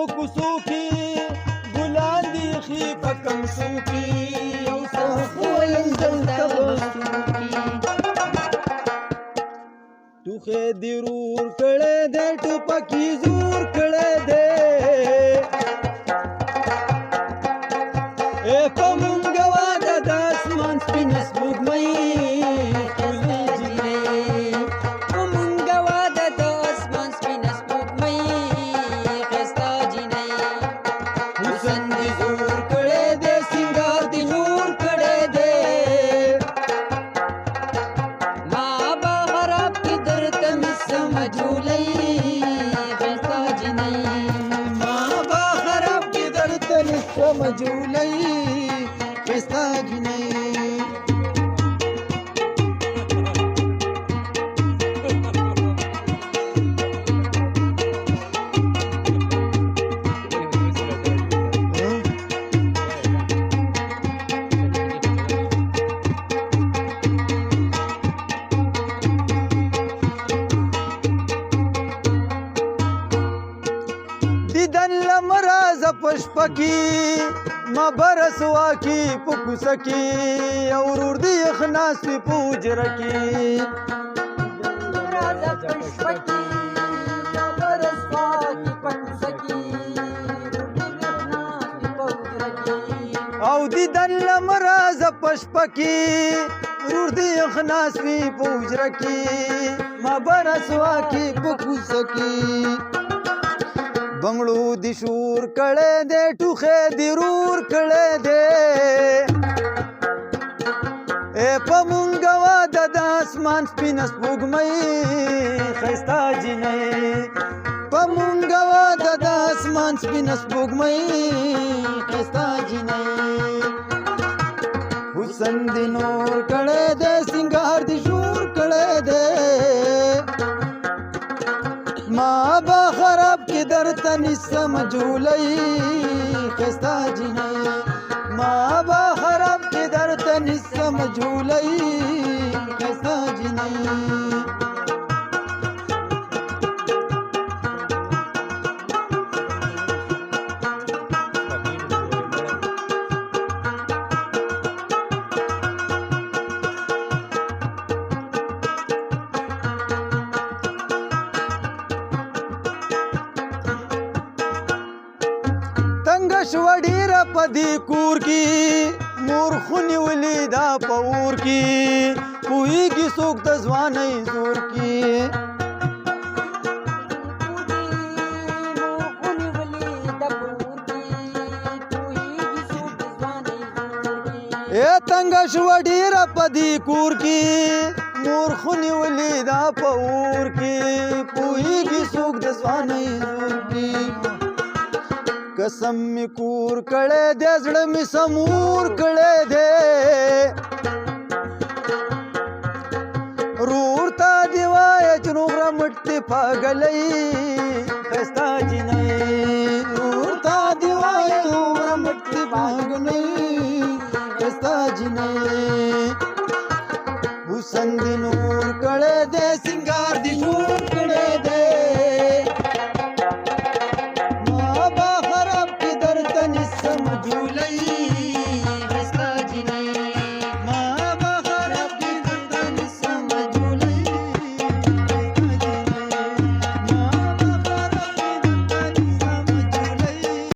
په کوڅو کې ګلان دي خي په کمسو کې یو څه ووایم دلته بستو کې ټوخی دې رور کړی دی ټوپکې زور کړی دی په مونږ واده د اسمان سپینه سپوږمۍ ښکلې جینۍ په مونږ واده د اسمان سپینه سپوږمۍ ښایسته جینۍ حسن دې زور کړی دی سینګار دې جوړ کړی دی ما به خراب کړي درته مې څه مجهولۍ ښایسته جینۍ ما به خراب کړي درته مې څه مجهولۍ ښایسته جینۍ دیدن لمراز پشپکی ما برسوا کی پکوسکی اورور دی خناسی پوجرکی راځه په شپه کې یا برسوا کې په کوڅه کې په حجره کې او دیدن لمراز پشپکی رور دی خناسی پوجرکی ما برسوا کی پکوسکی بنگلو دی شور کړه دې ټوخه دی رور کړه دې په مونږ واده د اسمان سپینه سپوږمۍ ښایسته جینۍ په مونږ واده د اسمان سپینه سپوږمۍ ښایسته جینۍ حسن دې نور کړی دی سینګار دې شور کړی دی ما به خراب کې درته نیسه مجهولۍ ښایسته جینۍ ما به خراب کې درته نیسه مجهولۍ ښایسته جینۍ تنګه شوه ډېره په دې کور کې مور خو نیولې ده په اور کې پوهېږي څوک د ځوانۍ زور کې تنګه شوه ډېره په دې کور کې مور خو نیولې ده په اور کې پوهېږي څوک د ځوانۍ زور کې قسم می کور کړه دې زړه می سمور کړه دې رور تا دی وای چنوغره مټ پاگلې ښایسته جینۍ رور تا دی وای چنوغره مټ پاگلې